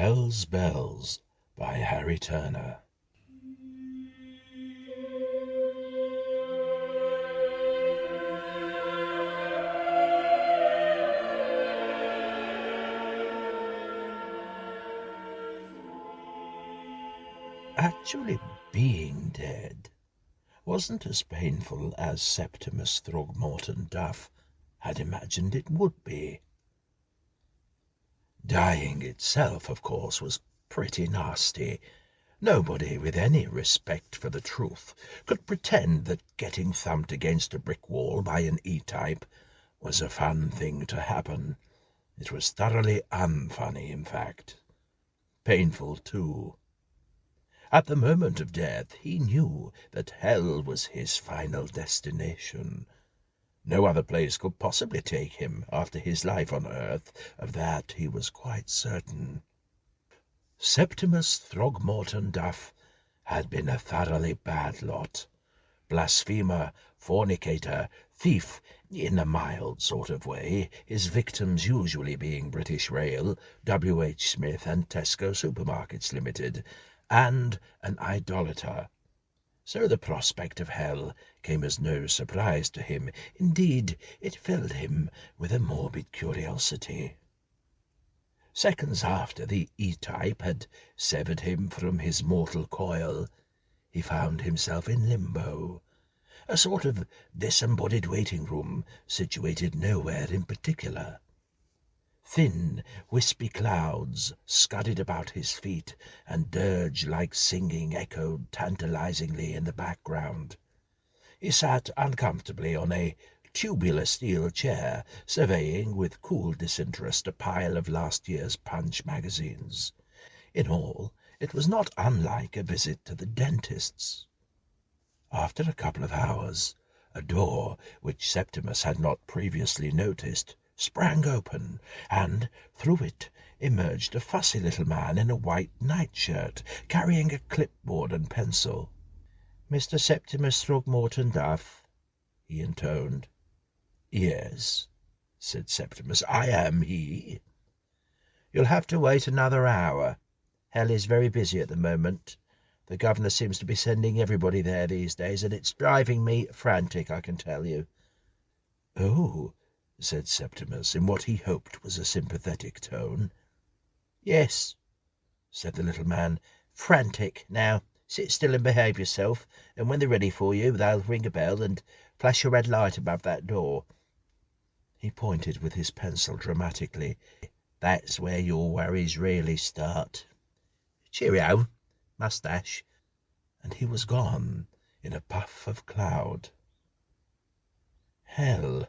Hell's Bells by Harry Turner. Actually being dead wasn't as painful as Septimus Throgmorton Duff had imagined it would be. Dying itself, of course, was pretty nasty. Nobody with any respect for the truth could pretend that getting thumped against a brick wall by an E-type was a fun thing to happen. It was thoroughly unfunny, in fact. Painful, too. At the moment of death, he knew that hell was his final destination. No other place could possibly take him after his life on earth. Of that he was quite certain. Septimus Throgmorton Duff had been a thoroughly bad lot. Blasphemer, fornicator, thief, in a mild sort of way, his victims usually being British Rail, W.H. Smith and Tesco Supermarkets Limited, and an idolater. So the prospect of hell came as no surprise to him. Indeed, it filled him with a morbid curiosity. Seconds after the E-type had severed him from his mortal coil, he found himself in limbo, a sort of disembodied waiting room situated nowhere in particular. Thin, wispy clouds scudded about his feet, and dirge-like singing echoed tantalizingly in the background. He sat uncomfortably on a tubular steel chair, surveying with cool disinterest a pile of last year's Punch magazines. In all, it was not unlike a visit to the dentist's. After a couple of hours, a door, which Septimus had not previously noticed, sprang open, and through it emerged a fussy little man in a white nightshirt, carrying a clipboard and pencil. "Mr. Septimus Throgmorton Duff?" he intoned. "Yes," said Septimus, "I am he." "You'll have to wait another hour. Hell is very busy at the moment. The governor seems to be sending everybody there these days, and it's driving me frantic, I can tell you." "Oh," said Septimus, in what he hoped was a sympathetic tone. "Yes," said the little man, "frantic. Now, sit still and behave yourself, and when they're ready for you, they'll ring a bell and flash a red light above that door." He pointed with his pencil dramatically. "That's where your worries really start. Cheerio, moustache." And he was gone in a puff of cloud. Hell,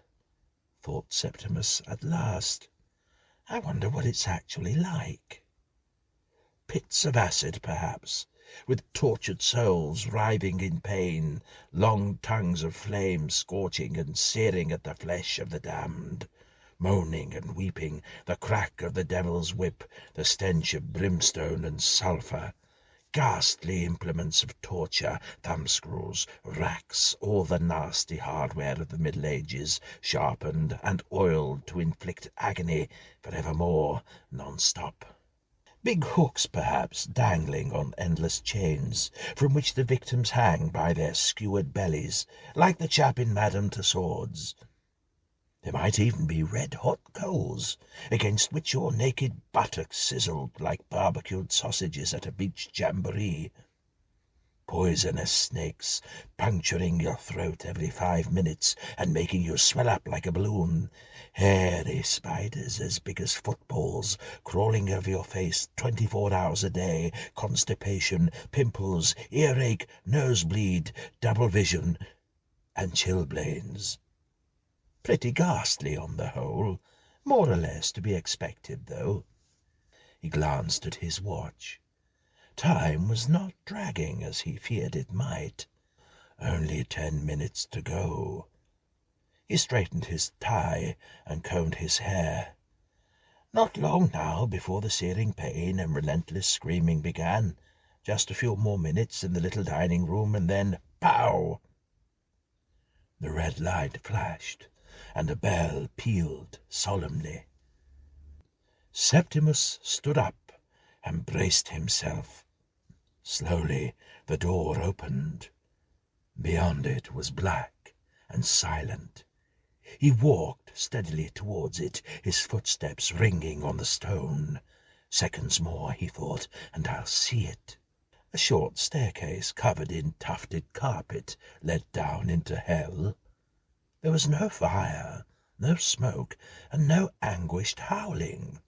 thought Septimus at last. I wonder what it's actually like. Pits of acid, perhaps, with tortured souls writhing in pain, long tongues of flame scorching and searing at the flesh of the damned, moaning and weeping, the crack of the devil's whip, the stench of brimstone and sulphur, ghastly implements of torture, thumbscrews, racks, all the nasty hardware of the Middle Ages, sharpened and oiled to inflict agony for evermore, non-stop. Big hooks, perhaps, dangling on endless chains, from which the victims hang by their skewered bellies, like the chap in Madame Tussauds. There might even be red-hot coals, against which your naked buttocks sizzled like barbecued sausages at a beach jamboree. Poisonous snakes, puncturing your throat every 5 minutes and making you swell up like a balloon. Hairy spiders as big as footballs, crawling over your face 24 hours a day. Constipation, pimples, earache, nosebleed, double vision, and chilblains. Pretty ghastly on the whole, more or less to be expected, though. He glanced at his watch. Time was not dragging as he feared it might. Only 10 minutes to go. He straightened his tie and combed his hair. Not long now before the searing pain and relentless screaming began. Just a few more minutes in the little dining room, and then pow! The red light flashed, and a bell pealed solemnly. Septimus stood up and braced himself. Slowly the door opened. Beyond it was black and silent. He walked steadily towards it, his footsteps ringing on the stone. Seconds more, he thought, and I'll see it. A short staircase covered in tufted carpet led down into hell. There was no fire, no smoke, and no anguished howling.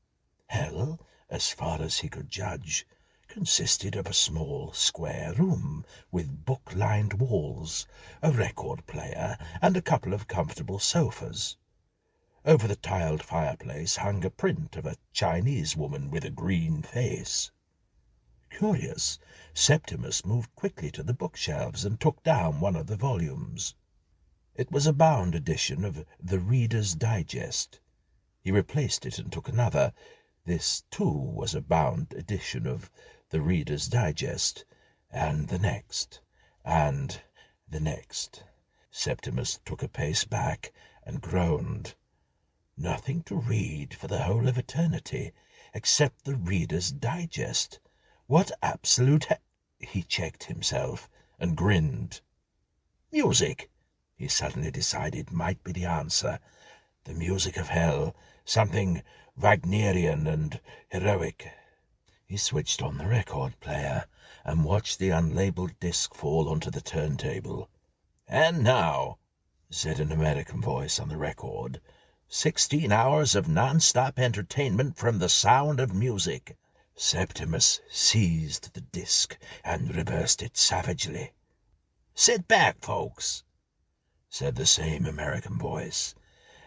Hell, as far as he could judge, consisted of a small square room with book-lined walls, a record player, and a couple of comfortable sofas. Over the tiled fireplace hung a print of a Chinese woman with a green face. Curious, Septimus moved quickly to the bookshelves and took down one of the volumes. It was a bound edition of The Reader's Digest. He replaced it and took another. This, too, was a bound edition of The Reader's Digest, and the next, and the next. Septimus took a pace back and groaned. Nothing to read for the whole of eternity, except The Reader's Digest. What absolute He checked himself and grinned. Music, he suddenly decided, might be the answer. The music of hell, something Wagnerian and heroic. He switched on the record player and watched the unlabeled disc fall onto the turntable. "And now," said an American voice on the record, 16 hours of non-stop entertainment from the sound of music." Septimus seized the disc and reversed it savagely. "Sit back, folks," said the same American voice,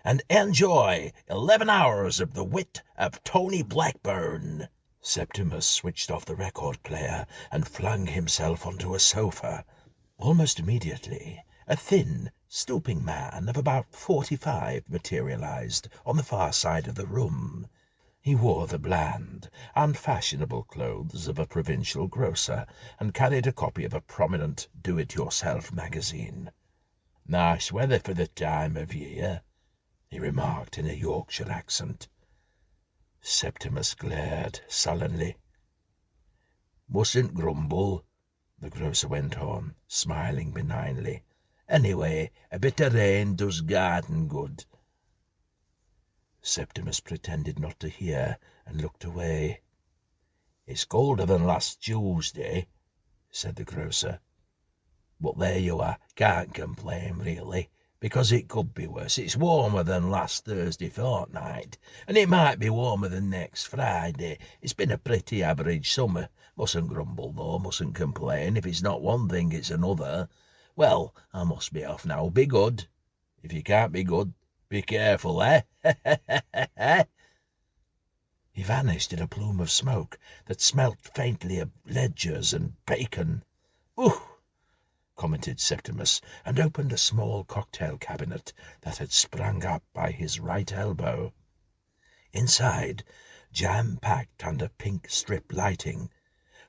"and enjoy 11 hours of the wit of Tony Blackburn." Septimus switched off the record player and flung himself onto a sofa. Almost immediately, a thin, stooping man of about 45 materialized on the far side of the room. He wore the bland, unfashionable clothes of a provincial grocer and carried a copy of a prominent do-it-yourself magazine. "Nice weather for the time of year," he remarked in a Yorkshire accent. Septimus glared sullenly. "Mustn't grumble," the grocer went on, smiling benignly. "Anyway, a bit of rain does garden good." Septimus pretended not to hear and looked away. "It's colder than last Tuesday," said the grocer. "But there you are, can't complain really, because it could be worse. It's warmer than last Thursday fortnight, and it might be warmer than next Friday. It's been a pretty average summer. Mustn't grumble though, mustn't complain. If it's not one thing, it's another. Well, I must be off now. Be good. If you can't be good, be careful, eh? He vanished in a plume of smoke that smelt faintly of ledgers and bacon. "Ooh!" commented Septimus, and opened a small cocktail cabinet that had sprung up by his right elbow. Inside, jam-packed under pink strip lighting,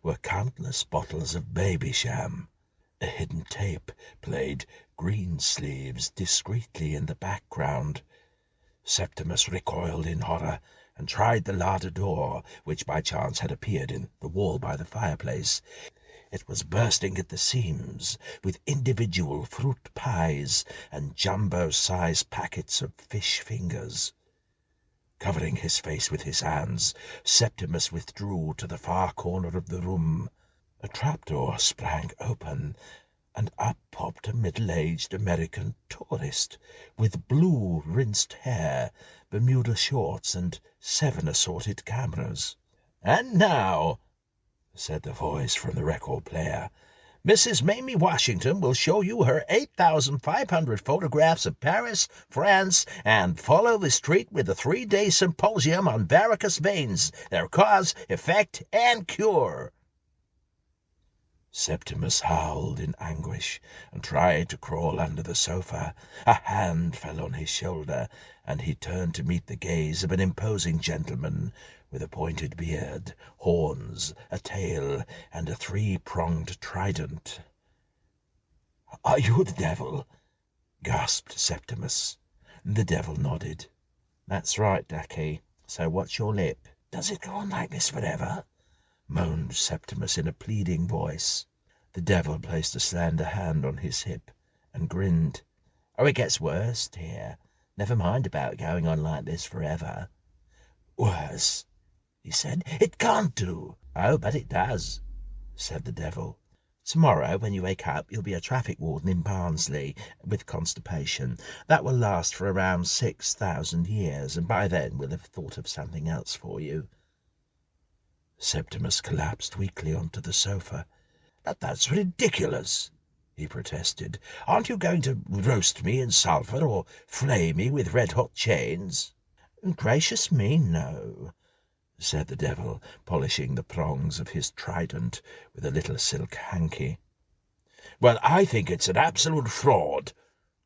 were countless bottles of Babysham. A hidden tape played Green Sleeves discreetly in the background. Septimus recoiled in horror and tried the larder door, which by chance had appeared in the wall by the fireplace. It was bursting at the seams with individual fruit pies and jumbo-sized packets of fish fingers. Covering his face with his hands, Septimus withdrew to the far corner of the room. A trapdoor sprang open, and up popped a middle-aged American tourist with blue rinsed hair, Bermuda shorts, and 7 assorted cameras. "And now," said the voice from the record player, "Mrs. Mamie Washington will show you her 8,500 photographs of Paris, France, and follow the street with a 3-day symposium on varicose veins, their cause, effect, and cure." Septimus howled in anguish and tried to crawl under the sofa. A hand fell on his shoulder, and he turned to meet the gaze of an imposing gentleman with a pointed beard, horns, a tail, and a 3-pronged trident. "Are you the devil?" gasped Septimus. The devil nodded. "That's right, Ducky. So what's your lip?" "Does it go on like this forever?" moaned Septimus in a pleading voice. The devil placed a slender hand on his hip and grinned. "Oh, it gets worse, dear. Never mind about going on like this forever." "Worse?" he said. "It can't do." "Oh, but it does," said the devil. "Tomorrow, when you wake up, you'll be a traffic warden in Barnsley with constipation. That will last for around 6,000 years, and by then we'll have thought of something else for you." Septimus collapsed weakly onto the sofa. "That's ridiculous," he protested. "Aren't you going to roast me in sulphur or flay me with red-hot chains?" "Gracious me, no," said the devil, polishing the prongs of his trident with a little silk hanky. "Well, I think it's an absolute fraud,"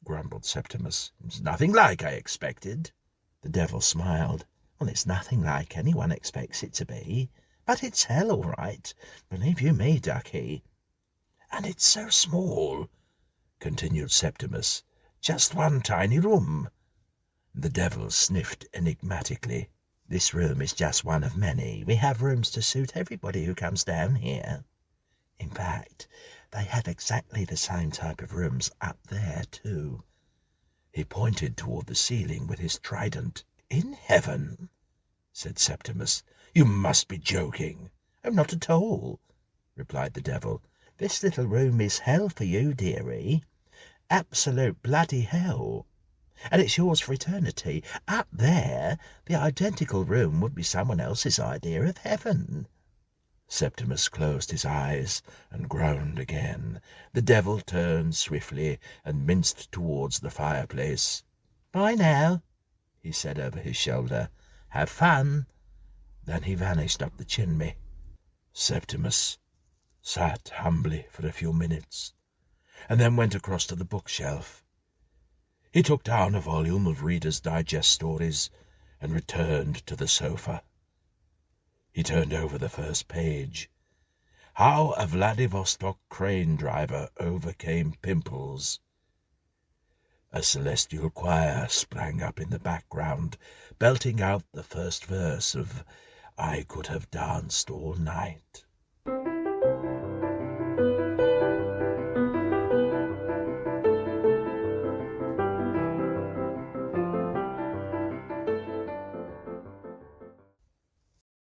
grumbled Septimus. "It's nothing like I expected." The devil smiled. "Well, it's nothing like anyone expects it to be, but it's hell, all right, believe you me, ducky." "And it's so small," continued Septimus. "Just one tiny room." The devil sniffed enigmatically. "This room is just one of many. We have rooms to suit everybody who comes down here. In fact, they have exactly the same type of rooms up there, too." He pointed toward the ceiling with his trident. "In heaven?" said Septimus. "You must be joking." "Oh, not at all," replied the devil. "This little room is hell for you, dearie. Absolute bloody hell. And it's yours for eternity. Up there, the identical room would be someone else's idea of heaven." Septimus closed his eyes and groaned again. The devil turned swiftly and minced towards the fireplace. "Bye now," he said over his shoulder. "Have fun." Then he vanished up the chimney. Septimus sat humbly for a few minutes, and then went across to the bookshelf. He took down a volume of Reader's Digest stories and returned to the sofa. He turned over the first page. "How a Vladivostok Crane Driver Overcame Pimples." A celestial choir sprang up in the background, belting out the first verse of "I Could Have Danced All Night."